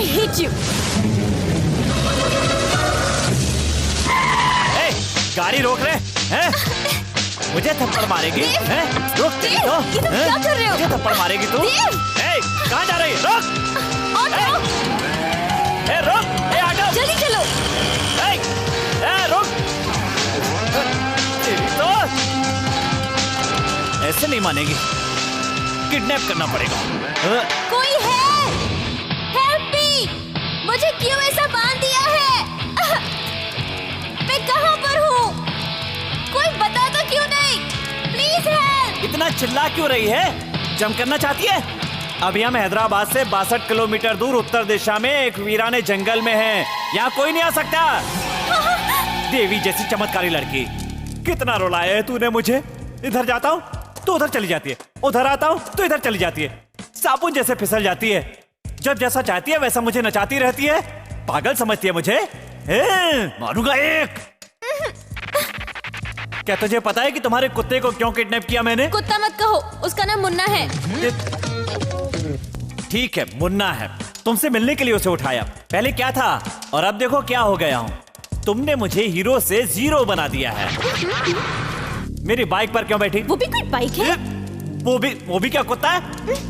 I hate you. गाड़ी रोक रहे हैं? मुझे थप्पड़ मारेगी? हैं? रुक तेरी तो। ये तुम क्या कर रहे हो? मुझे थप्पड़ मारेगी तू? कहाँ जा रही है? रुक! रुक! ऑटो! जल्दी चलो! रुक! तेरी तो ऐसे नहीं मानेगी। किडनैप करना पड़ेगा। कोई है? Help me! मुझे क्यों ऐसा बांध दिया है? मैं कहाँ पर हूँ? कोई बता तो क्यों नहीं? Please help! इतना चिल्ला क्यों रही है? जंप करना चाहती है? अभी हम हैदराबाद से 62 किलोमीटर दूर उत्तर दिशा में एक वीराने जंगल में हैं। यहाँ कोई नहीं आ सकता। देवी जैसी चमत्कारी लड़की। कितना रुलाया है तूने मुझे। इधर जाता हूँ तो उधर चली जाती है, उधर आता हूँ तो इधर चली जाती है। साबुन जैसे फिसल जाती है। जब जैसा चाहती है वैसा मुझे नचाती रहती है। पागल समझती है मुझे। मारूंगा एक। क्या तुझे पता है कि तुम्हारे कुत्ते को क्यों किडनैप किया मैंने? कुत्ता मत कहो, उसका नाम मुन्ना है। ठीक है, मुन्ना है। तुमसे मिलने के लिए उसे उठाया। पहले क्या था और अब देखो क्या हो गया हूँ। तुमने मुझे हीरो से जीरो बना दिया है। मेरी बाइक पर क्यों बैठी? वो भी कोई बाइक है? वो भी क्या कुत्ता है?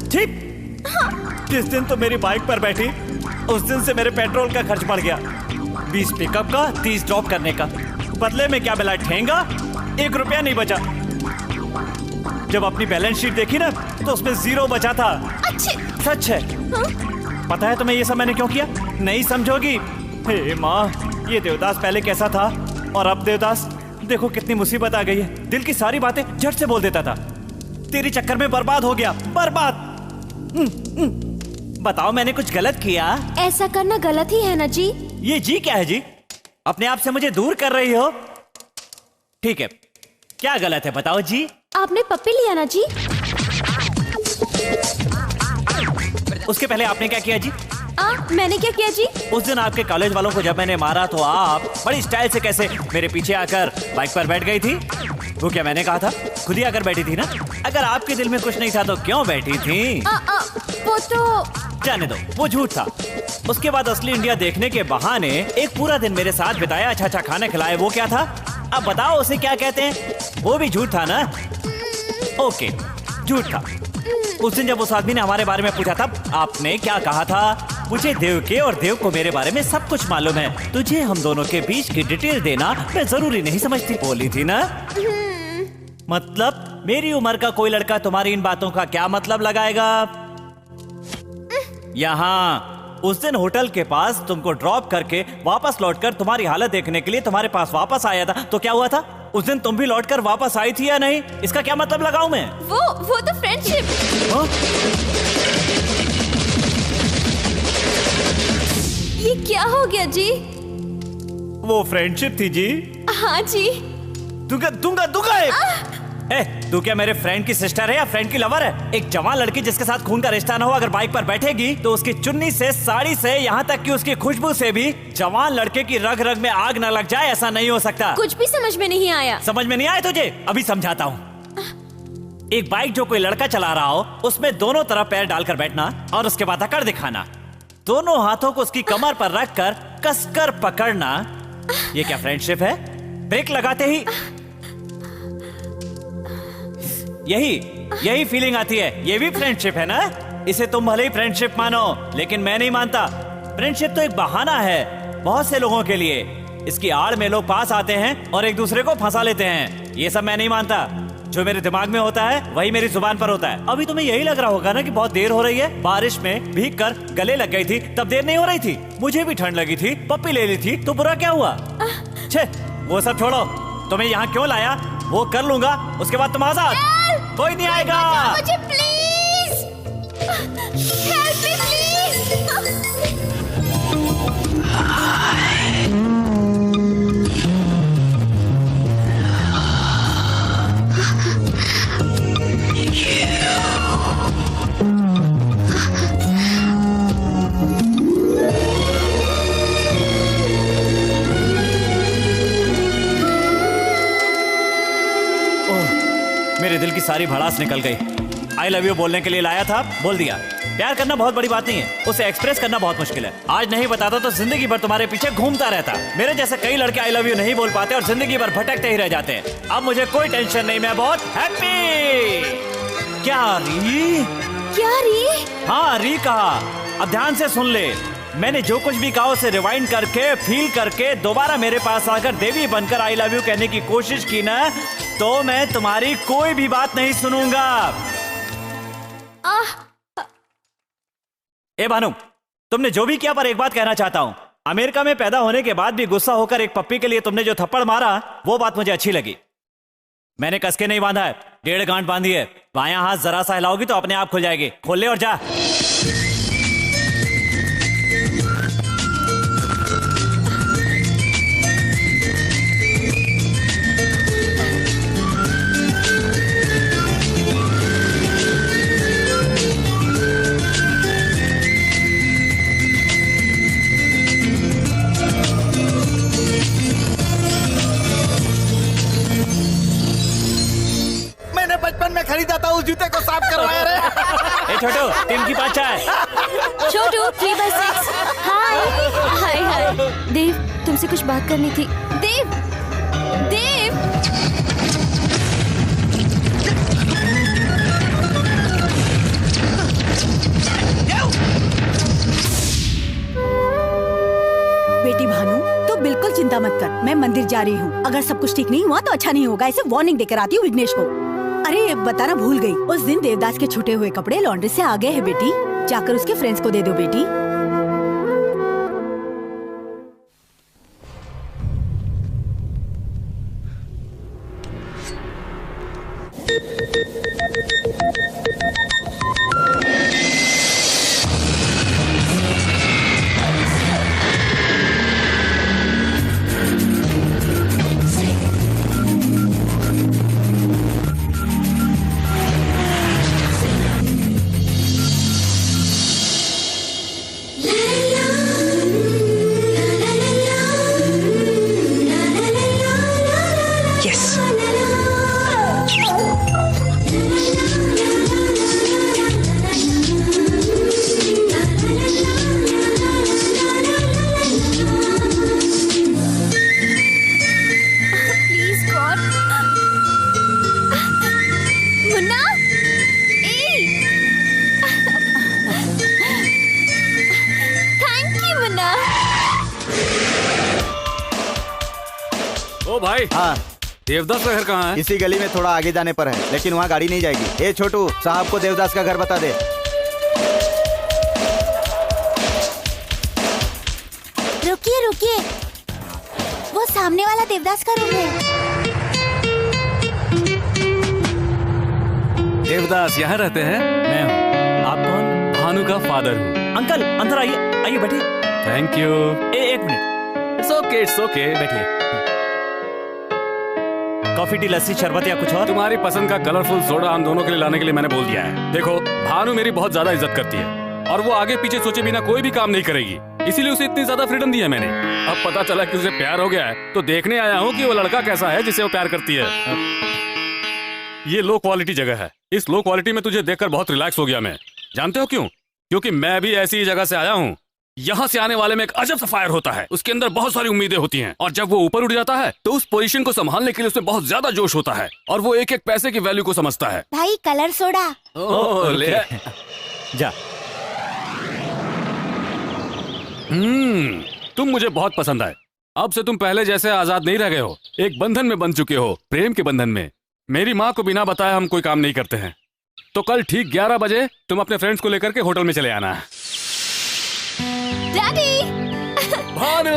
ठीक। जिस दिन तो मेरी बाइक पर बैठी उस दिन से मेरे पेट्रोल का खर्च बढ़ गया। 20 पिकअप का, 30 ड्रॉप करने का। बदले में क्या मिला? ठेंगा। 1 रुपया नहीं बचा। जब अपनी बैलेंस शीट देखी ना तो उसमें 0 बचा था। अच्छे। सच है। पता है तुम्हें ये सब मैंने क्यों किया? नहीं समझोगी। हे माँ, ये देवदास पहले कैसा था और अब देवदास देखो कितनी मुसीबत आ गई है। दिल की सारी बातें झट से बोल देता था। तेरे चक्कर में बर्बाद हो गया। बर्बाद। बताओ मैंने कुछ गलत किया? ऐसा करना गलत ही है ना जी। ये जी क्या है जी? अपने आप से मुझे दूर कर रही हो? ठीक है, क्या गलत है बताओ जी? आपने पप्पी लिया ना जी? उसके पहले आपने क्या किया जी? मैंने क्या किया जी? उस दिन आपके कॉलेज वालों को जब मैंने मारा तो आप बड़ी स्टाइल से कैसे मेरे पीछे आकर बाइक पर बैठ गई थी। वो क्या मैंने कहा था? खुद ही आकर बैठी थी ना। अगर आपके दिल में कुछ नहीं था तो क्यों बैठी थी? वो तो जाने दो, वो झूठ था। उसके बाद असली इंडिया देखने के बहाने एक पूरा दिन मेरे साथ बिताया, अच्छा अच्छा खाना खिलाए। वो क्या था? अब बताओ उसे क्या कहते हैं? वो भी झूठ था ना? ओके, झूठ था। उस दिन जब उस आदमी ने हमारे बारे में पूछा था आपने क्या कहा था? मुझे देव के और देव को मेरे बारे में सब कुछ मालूम है। तुझे हम दोनों के बीच की डिटेल देना मैं जरूरी नहीं समझती। बोली थी ना? मतलब मेरी उम्र का कोई लड़का तुम्हारी इन बातों का क्या मतलब लगाएगा? यहाँ उस दिन होटल के पास तुमको ड्रॉप करके वापस लौटकर तुम्हारी हालत देखने के लिए तुम्हारे पास वापस आया था तो क्या हुआ था? उस दिन तुम भी लौटकर वापस आई थी या नहीं? इसका क्या मतलब लगाऊं मैं? वो तो फ्रेंडशिप। ये क्या हो गया जी? वो फ्रेंडशिप थी जी। हाँ जी। दूंगा तू क्या मेरे फ्रेंड की सिस्टर है या फ्रेंड की लवर है? एक जवान लड़की जिसके साथ खून का रिश्ता न हो अगर बाइक पर बैठेगी तो उसकी चुन्नी से, साड़ी से, यहाँ तक कि उसकी खुशबू से भी जवान लड़के की रग रग में आग न लग जाए, ऐसा नहीं हो सकता। कुछ भी समझ में नहीं आया। समझ में नहीं आया तुझे? अभी समझाता हूँ। एक बाइक जो कोई लड़का चला रहा हो उसमें दोनों तरफ पैर डालकर बैठना और उसके बाद अकड़ दिखाना। दोनों हाथों को उसकी कमर पर रखकर कसकर पकड़ना। ये क्या फ्रेंडशिप है? ब्रेक लगाते ही यही फीलिंग आती है। ये भी फ्रेंडशिप है ना? इसे तुम भले ही फ्रेंडशिप मानो लेकिन मैं नहीं मानता। फ्रेंडशिप तो एक बहाना है बहुत से लोगों के लिए। इसकी आड़ में लोग पास आते हैं और एक दूसरे को फंसा लेते हैं। ये सब मैं नहीं मानता। जो मेरे दिमाग में होता है वही मेरी जुबान पर होता है। अभी तुम्हें यही लग रहा होगा ना कि बहुत देर हो रही है। बारिश में भीग कर गले लग गई थी तब देर नहीं हो रही थी। मुझे भी ठंड लगी थी, पप्पी ले ली थी तो बुरा क्या हुआ? छे, वो सब छोड़ो। तुम्हें यहाँ क्यों लाया वो कर लूंगा, उसके बाद तुम आजाद। कोई नहीं आएगा। मुझे प्लीज हेल्प मी प्लीज। मेरे दिल की सारी भड़ास निकल गई। आई लव यू बोलने के लिए लाया था, बोल दिया। प्यार करना बहुत बड़ी बात नहीं है, उसे एक्सप्रेस करना बहुत मुश्किल है। आज नहीं बताता तो जिंदगी भर तुम्हारे पीछे घूमता रहता। मेरे जैसे कई लड़के आई लव यू नहीं बोल पाते और जिंदगी भर भटकते ही रह जाते हैं। अब मुझे कोई टेंशन नहीं, मैं बहुत हैप्पी। क्या री? क्या री? हाँ री कहा। अब ध्यान से सुन ले, मैंने जो कुछ भी कहा उसे रिवाइंड करके फील करके दोबारा मेरे पास आकर देवी बनकर आई लव यू कहने की कोशिश की ना, तो मैं तुम्हारी कोई भी बात नहीं सुनूंगा। ए भानु, तुमने जो भी किया पर एक बात कहना चाहता हूँ। अमेरिका में पैदा होने के बाद भी गुस्सा होकर एक पप्पी के लिए तुमने जो थप्पड़ मारा, वो बात मुझे अच्छी लगी। मैंने कस के नहीं बांधा है, 1.5 गांठ बांधी है। बायां हाथ जरा सा हिलाओगी तो अपने आप खुल जाएगी। खोल ले और जा। बचपन में खरीदा था, उस जूते को साफ करवाया रे। ए छोटू, 3 की 5 चाय। छोटू 3/6। हाय हाय हाय। देव, तुमसे कुछ बात करनी थी। देव, देव। बेटी भानु, तो बिल्कुल चिंता मत कर, मैं मंदिर जा रही हूँ। अगर सब कुछ ठीक नहीं हुआ तो अच्छा नहीं होगा, ऐसे वार्निंग देकर आती हूँ विघ्नेश को। अरे बताना भूल गई, उस दिन देवदास के छूटे हुए कपड़े लॉन्ड्री से आ गए हैं बेटी, जाकर उसके फ्रेंड्स को दे दो बेटी। भाई, हाँ देवदास का घर कहाँ है? इसी गली में थोड़ा आगे जाने पर है, लेकिन वहाँ गाड़ी नहीं जाएगी। ए छोटू, साहब को देवदास का घर बता दे। रुकिए रुकिए, वो सामने वाला देवदास का रूम है। देवदास यहाँ रहते हैं? मैं हूँ। आप कौन? भानु का फादर हूँ। अंकल अंदर आइए, आइए बैठिए। Thank you. एक मिनट। इट्स ओके बैठिए। कॉफी, टी, लस्सी, शरबत या कुछ और? तुम्हारी पसंद का कलरफुल सोडा हम दोनों के लिए लाने के लिए मैंने बोल दिया है। देखो, भानु मेरी बहुत ज्यादा इज्जत करती है और वो आगे पीछे सोचे बिना कोई भी काम नहीं करेगी, इसीलिए उसे इतनी ज्यादा फ्रीडम दी है मैंने। अब पता चला कि उसे प्यार हो गया है, तो देखने आया हूँ कि वो लड़का कैसा है जिसे वो प्यार करती है। ये लो क्वालिटी जगह है, इस लो क्वालिटी में तुझे देखकर बहुत रिलैक्स हो गया मैं। जानते हो क्यों? क्योंकि मैं भी ऐसी ही जगह से आया हूँ। यहाँ से आने वाले में एक अजब सा फायर होता है, उसके अंदर बहुत सारी उम्मीदें होती हैं, और जब वो ऊपर उठ जाता है तो उस पोजीशन को संभालने के लिए उसमें बहुत ज्यादा जोश होता है, और वो एक एक पैसे की वैल्यू को समझता है। भाई कलर सोडा। ले जा। तुम मुझे बहुत पसंद आए। अब से तुम पहले जैसे आजाद नहीं रह गए हो, एक बंधन में बंध चुके हो, प्रेम के बंधन में। मेरी माँ को बिना बताए हम कोई काम नहीं करते हैं, तो कल ठीक 11 बजे तुम अपने फ्रेंड्स को लेकर के होटल में चले आना। Daddy. Bhanu.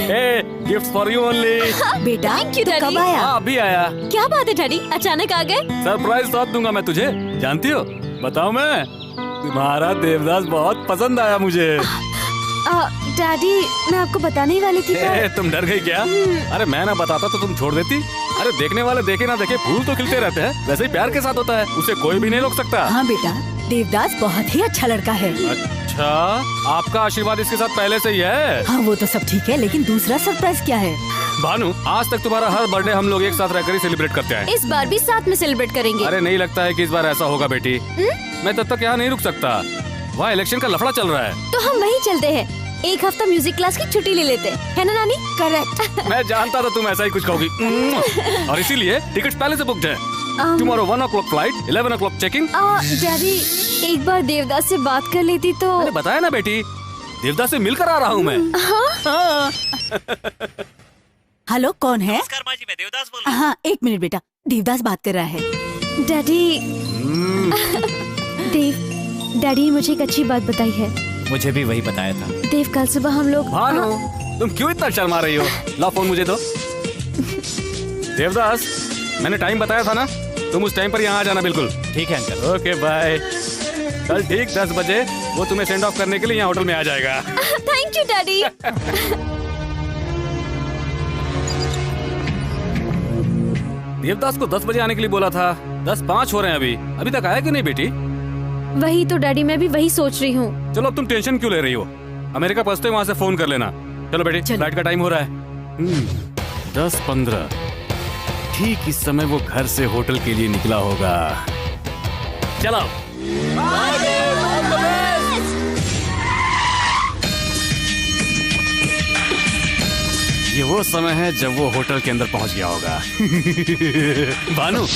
hey, gift for you only. बेटा, Thank you, तू Daddy. कब आया? अभी आया। क्या बात है डैडी, अचानक आ गए? सरप्राइज तो दूंगा मैं तुझे, जानती हो? बताऊं मैं? तुम्हारा देवदास बहुत पसंद आया मुझे। डैडी, मैं आपको बताने ही वाली थी पर... तुम डर गई क्या? अरे मैं ना बताता तो तुम छोड़ देती। अरे देखने वाले देखे ना देखे, फूल तो खिलते रहते हैं, वैसे ही प्यार के साथ होता है, उसे कोई भी नहीं रोक सकता। हाँ बेटा, देवदास बहुत ही अच्छा लड़का है। अच्छा, आपका आशीर्वाद इसके साथ पहले से ही है? हाँ वो तो सब ठीक है, लेकिन दूसरा सरप्राइज क्या है? भानु, आज तक तुम्हारा हर बर्थडे हम लोग एक साथ रहकर ही सेलिब्रेट करते हैं। इस बार भी साथ में सेलिब्रेट करेंगे। अरे नहीं लगता है कि इस बार ऐसा होगा बेटी। मैं तब तक यहाँ नहीं रुक सकता, वहाँ इलेक्शन का लफड़ा चल रहा है। तो हम वहीं चलते हैं, एक हफ्ता म्यूजिक क्लास की छुट्टी ले लेते हैं, है ना नानी? करेक्ट। मैं जानता था तुम ऐसा ही कुछ कहोगी। और इसीलिए टिकट्स पहले से बुकड है। Tomorrow 1 o'clock flight, 11 o'clock checking. Daddy, एक बार देवदास से बात कर लेती तो। मैंने बताया ना बेटी, देवदास से मिलकर आ रहा हूँ मैं। हाँ। हेलो, कौन है? नमस्कार माँ जी, मैं देवदास बोल रहा हूँ। हाँ, एक मिनट बेटा, देवदास बात कर रहा है। डैडी, देव, डैडी ने मुझे एक अच्छी बात बताई है। मुझे भी वही बताया था। देव, कल सुबह हम लोग। भानु, तुम क्यों इतना शर्मा रही हो? ला फोन मुझे दो। देवदास, मैंने टाइम बताया था ना, तुम उस टाइम पर यहाँ आ जाना बिल्कुल। ठीक है अंकल। Okay bye. कल ठीक 10 बजे वो तुम्हें सेंड ऑफ करने के लिए यहाँ होटल में आ जाएगा। Thank you daddy. देवदास को 10 बजे आने के लिए बोला था, 10:05 हो रहे हैं अभी तक आया क्यों नहीं बेटी? वही तो डैडी, मैं भी वही सोच रही हूँ। चलो अब तुम टेंशन क्यों ले रही हो? अमेरिका पहुंचते वहाँ से फोन कर लेना। चलो बेटी, फ्लाइट का टाइम हो रहा है। 10:15। ठीक इस समय वो घर से होटल के लिए निकला होगा। चलो। ये वो समय है जब वो होटल के अंदर पहुंच गया होगा। भानु,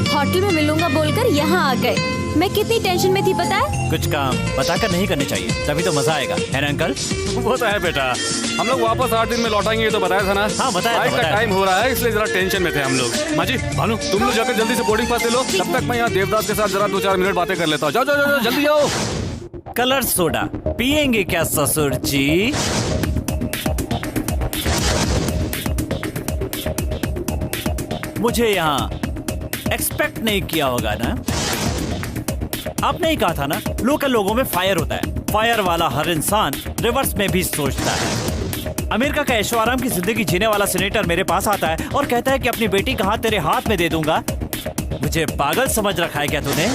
होटल में मिलूंगा बोलकर यहाँ आ गए। मैं कितनी टेंशन में थी पता है? कुछ काम बताकर नहीं करने चाहिए, तभी तो मजा आएगा, है ना अंकल? वो तो है बेटा। हम लोग वापस 8 दिन में लौटाएंगे, ये तो बताया था ना। हाँ बताया था, फ्लाइट का बताया था। टाइम हो रहा है, इसलिए जरा टेंशन में थे हम लोग। माँ जी, भानु, तुम लोग जाकर जल्दी से बोर्डिंग पास ले लो, तब तक मैं यहाँ देवदास के साथ जरा 2-4 मिनट बातें कर लेता हूँ। जाओ जाओ जाओ, जल्दी जाओ। कलर सोडा पियेंगे क्या ससुर जी? मुझे यहाँ एक्सपेक्ट नहीं किया होगा ना? आपने ही कहा था ना, लोकल लोगों में फायर होता है। फायर वाला हर इंसान रिवर्स में भी सोचता है। अमेरिका का ऐशो आराम की जिंदगी जीने वाला सीनेटर मेरे पास आता है और कहता है कि अपनी बेटी का हाथ तेरे हाथ में दे दूंगा। मुझे पागल समझ रखा है क्या तूने?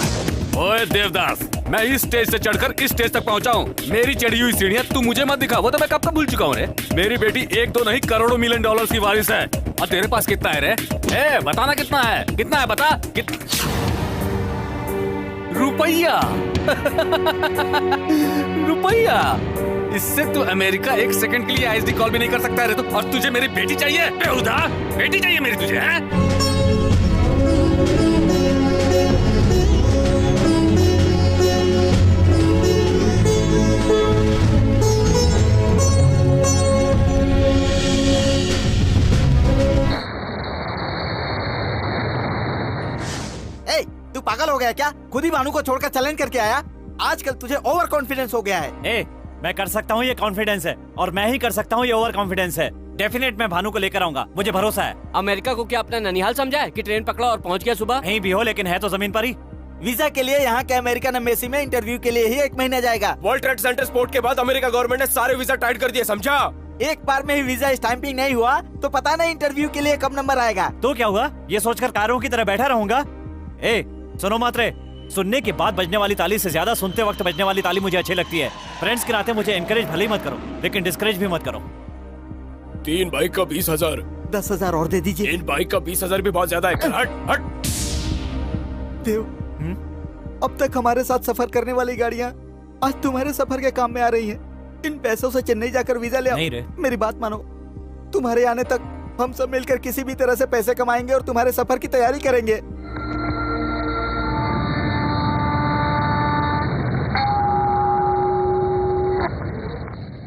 ओए देवदास, मैं इस स्टेज से चढ़कर इस स्टेज तक पहुंचा हूँ। मेरी चढ़ी हुई सीढ़ियाँ तू मुझे मत दिखा, वो तो मैं कब का भूल चुका हूँ रे। मेरी बेटी 1-2 नहीं करोड़ों मिलियन डॉलर्स की वारिस है। और तेरे पास कितना है रे? ए, बताना कितना है? कितना है बता? रुपया। रुपया। इससे तू अमेरिका 1 सेकंड के लिए आईएसडी कॉल भी नहीं कर सकता है। तो और तुझे मेरी बेटी चाहिए? बेहुदा, बेटी चाहिए मेरी तुझे? हैं? तू पागल हो गया क्या? खुद ही भानु को छोड़कर चैलेंज करके आया। आजकल तुझे ओवर कॉन्फिडेंस हो गया है। ए, मैं कर सकता हूँ ये कॉन्फिडेंस है, और मैं ही कर सकता हूँ ये ओवर कॉन्फिडेंस है। डेफिनेट मैं भानु को लेकर आऊंगा, मुझे भरोसा है। अमेरिका को क्या अपना ननिहाल समझा है कि ट्रेन पकड़ा और पहुंच गया सुबह? कहीं भी हो, लेकिन है तो जमीन पर ही। वीजा के लिए यहाँ के अमेरिकन एम्बेसी में इंटरव्यू के लिए ही 1 महीना जाएगा। वर्ल्ड ट्रेड सेंटर स्फोट के बाद अमेरिका गवर्नमेंट ने सारे वीजा टाइट कर दिए, समझा? एक बार में ही वीजा स्टैंपिंग नहीं हुआ तो पता नहीं इंटरव्यू के लिए कब नंबर आएगा। तो क्या हुआ? ये सोचकर कारों की तरह बैठा रहूंगा? ए, सुनो मात्रे, सुनने के बाद बजने वाली ताली से ज्यादा सुनते वक्त बजने वाली ताली मुझे अच्छी लगती है। फ्रेंड्स के नाते मुझे एनकरेज भले ही मत करो, लेकिन डिस्करेज भी मत करो। 3 बाइक का 20,000। 10,000 और दे दीजिए। 3 बाइक का 20,000 भी बहुत ज्यादा है। हट हट। देव, अब तक हमारे साथ सफर करने वाली गाड़ियाँ आज तुम्हारे सफर के काम में आ रही हैं। इन पैसों से चेन्नई जाकर वीजा ले आओ। नहीं रे। मेरी बात मानो, तुम्हारे आने तक हम सब मिलकर किसी भी तरह से पैसे कमाएंगे और तुम्हारे सफर की तैयारी करेंगे।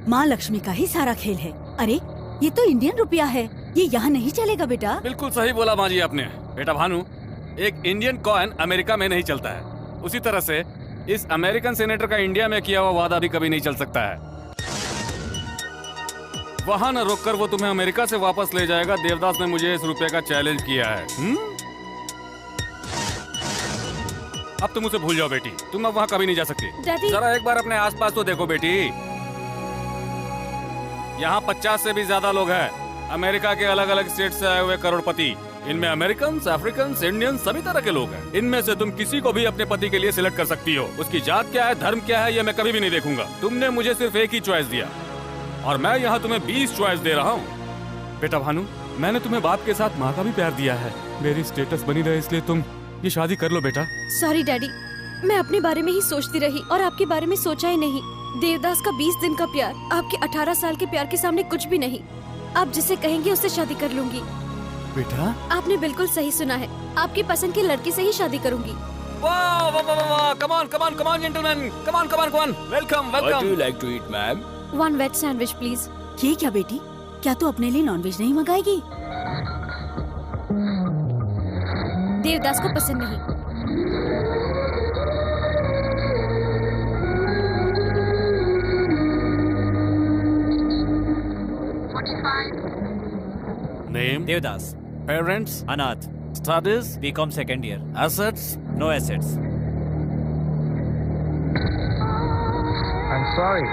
माँ लक्ष्मी का ही सारा खेल है। अरे ये तो इंडियन रुपया है, ये यहाँ नहीं चलेगा बेटा। बिल्कुल सही बोला माँ जी आपने। बेटा भानु, एक इंडियन कॉइन अमेरिका में नहीं चलता है, उसी तरह से इस अमेरिकन सेनेटर का इंडिया में किया हुआ वादा भी कभी नहीं चल सकता है। वहाँ न रोककर वो तुम्हें अमेरिका से वापस ले जाएगा। देवदास ने मुझे इस रुपए का चैलेंज किया है। अब तुम उसे भूल जाओ बेटी, तुम अब वहाँ कभी नहीं जा सकती। डैडी। जरा एक बार अपने आसपास तो देखो बेटी, यहाँ 50 से भी ज्यादा लोग हैं। अमेरिका के अलग अलग स्टेट से आए हुए करोड़पति, इनमें अमेरिकन, अफ्रीकन, इंडियन, सभी तरह के लोग हैं। इनमें से तुम किसी को भी अपने पति के लिए सिलेक्ट कर सकती हो। उसकी जात क्या है, धर्म क्या है, ये मैं कभी भी नहीं देखूंगा। तुमने मुझे सिर्फ एक ही चॉइस दिया और मैं यहाँ तुम्हें 20 चॉइस दे रहा हूँ। बेटा भानु, मैंने तुम्हें बाप के साथ माँ का भी प्यार दिया है। मेरी स्टेटस बनी रहे इसलिए तुम ये शादी कर लो बेटा। सॉरी डैडी, मैं अपने बारे में ही सोचती रही और आपके बारे में सोचा ही नहीं। देवदास का 20 दिन का प्यार आपके 18 साल के प्यार के सामने कुछ भी नहीं। आप जिसे कहेंगे उससे शादी कर लूंगी। बेटा आपने बिल्कुल सही सुना है, आपकी पसंद की लड़की से ही शादी करूंगी। वाह वाह वाह वाह, come on come on come on gentleman, come on come on come on, welcome What do welcome. you like to eat, ma'am? 1 veg sandwich please. ये क्या बेटी, क्या तू अपने लिए नॉनवेज नहीं मंगाएगी? देवदास को पसंद नहीं। नेम, देवदास, पेरेंट्स, अनाथ, studies, BCom second year, assets. No assets. I'm sorry.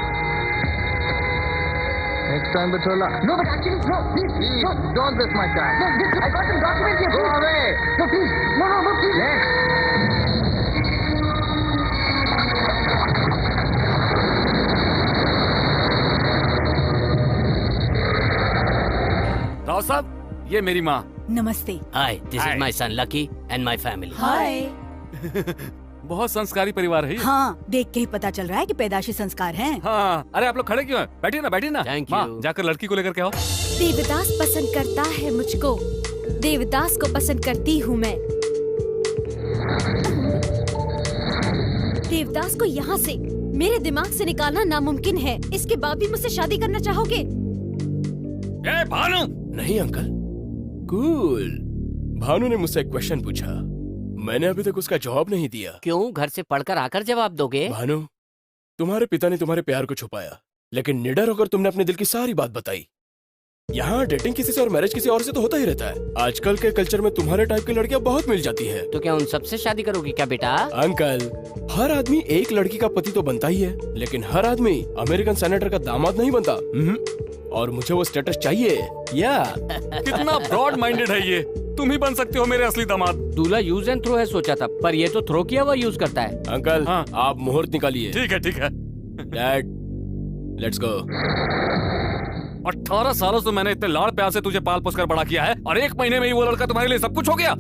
Next time, Batola. No, but actually, no, please, no, don't waste my time. No, this, I got some documents here. Go away. No, please. No, please. Next. Rao साहब, ये मेरी माँ। नमस्ते। Hi, this Hi. is my son Lucky and my family. हाय। बहुत संस्कारी परिवार है ये। हाँ, देख के ही पता चल रहा है कि पैदाशी संस्कार हैं। हाँ, अरे आप लोग खड़े क्यों हैं? बैठिए ना, बैठिए ना। Thank माँ, you. जाकर लड़की को लेकर के आओ। देवदास पसंद करता है मुझको, देवदास को पसंद करती हूँ मैं। देवदास को यहाँ से मेरे दिमाग से निकालना नामुमकिन है। इसके बाद भी मुझसे शादी करना चाहोगे? ए भानु, नहीं अंकल, कूल। भानु ने मुझसे एक क्वेश्चन पूछा, मैंने अभी तक उसका जवाब नहीं दिया। क्यों, घर से पढ़कर आकर जवाब दोगे? भानु, तुम्हारे पिता ने तुम्हारे प्यार को छुपाया, लेकिन निडर होकर तुमने अपने दिल की सारी बात बताई। यहाँ डेटिंग किसी से और मैरिज किसी और से तो होता ही रहता है। आजकल के कल्चर में तुम्हारे टाइप की लड़कियाँ बहुत मिल जाती है। तो क्या उन सबसे शादी करोगी क्या बेटा? अंकल, हर आदमी एक लड़की का पति तो बनता ही है, लेकिन हर आदमी अमेरिकन सेनेटर का दामाद नहीं बनता। और मुझे वो स्टेटस चाहिए। या कितना ब्रॉड माइंडेड है ये। तुम ही बन सकते हो मेरे असली दामाद। दूल्हा यूज एंड थ्रो है सोचा था, पर ये तो थ्रो किया हुआ यूज करता है। अंकल, हाँ। आप मुहूर्त निकालिए। ठीक है ठीक है। Dad, let's go. 18 सालों से मैंने इतने लाड़ प्यार से तुझे पाल पोस कर बड़ा किया है और 1 महीने में ही वो लड़का तुम्हारे लिए सब कुछ हो गया।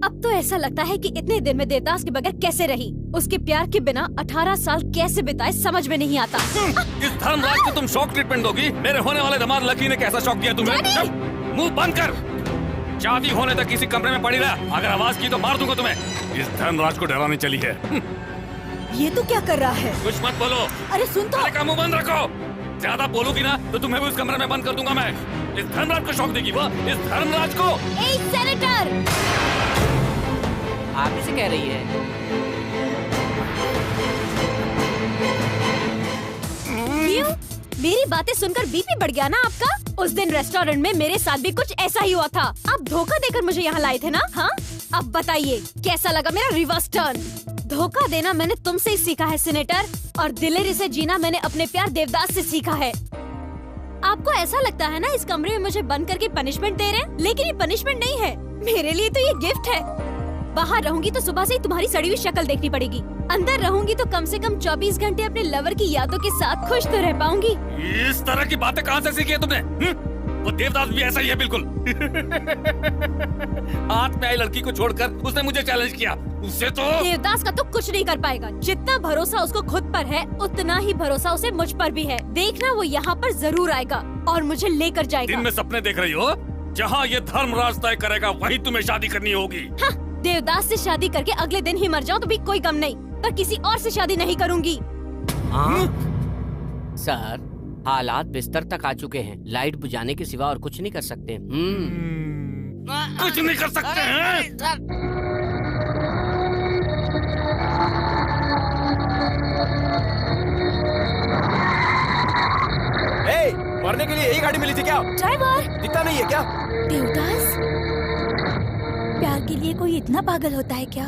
अब तो ऐसा लगता है कि इतने दिन में देवदास के बगैर कैसे रही। उसके प्यार के बिना 18 साल कैसे बिताए समझ में नहीं आता। इस धर्मराज को तुम शॉक ट्रीटमेंट दोगी? मेरे होने वाले दामाद लकी ने कैसा शॉक दिया तुम्हें? मुंह बंद कर। शादी होने तक किसी कमरे में पड़ी रहा। अगर आवाज की तो मार दूंगा तुम्हें। इस धर्मराज को डराने चली है। ये तो क्या कर रहा है? कुछ मत बोलो। अरे सुन तो। अरे का मुंह बंद रखो। ज्यादा बोलूगी ना तो तुम्हें भी उस कमरे में बंद कर दूंगा मैं। इस धर्मराज को शॉक देगी वो। इस धर्मराज को। ए सेनेटर, आप इसे कह रही है? क्यों? मेरी बातें सुनकर बीपी बढ़ गया ना आपका? उस दिन रेस्टोरेंट में मेरे साथ भी कुछ ऐसा ही हुआ था। आप धोखा देकर मुझे यहाँ लाए थे ना? हाँ, अब बताइए कैसा लगा मेरा रिवर्स टर्न? धोखा देना मैंने तुमसे ही सीखा है सीनेटर, और दिलेरी से जीना मैंने अपने प्यार देवदास से सीखा है। आपको ऐसा लगता है ना इस कमरे में मुझे बंद करके पनिशमेंट दे रहे हैं, लेकिन ये पनिशमेंट नहीं है, मेरे लिए तो ये गिफ्ट है। बाहर रहूंगी तो सुबह से ही तुम्हारी सड़ी हुई शक्ल देखनी पड़ेगी, अंदर रहूंगी तो कम से कम 24 घंटे अपने लवर की यादों के साथ खुश तो रह पाऊंगी। इस तरह की बातें कहाँ से सीखी है तुमने? वो देवदास भी ऐसा ही है बिल्कुल। हाथ में आई लड़की को छोड़कर उसने मुझे चैलेंज किया। उससे तो देवदास का तो कुछ नहीं कर पाएगा। जितना भरोसा उसको खुद पर है उतना ही भरोसा उसे मुझ पर भी है। देखना वो यहाँ पर जरूर आएगा और मुझे लेकर जाएगा। दिन में सपने देख रही हो? जहाँ ये धर्मराज तय करेगा वहीं तुम्हें शादी करनी होगी। हाँ, देवदास से शादी करके अगले दिन ही मर जाऊं तो भी कोई गम नहीं, पर किसी और से शादी नहीं करूंगी। सर, हालात बिस्तर तक आ चुके हैं। लाइट बुझाने के सिवा और कुछ नहीं कर सकते। कुछ नहीं कर सकते हैं? मरने के लिए यही गाड़ी मिली थी क्या? ड्राइवर दिखता नहीं है क्या? देवदास, प्यार के लिए कोई इतना पागल होता है क्या?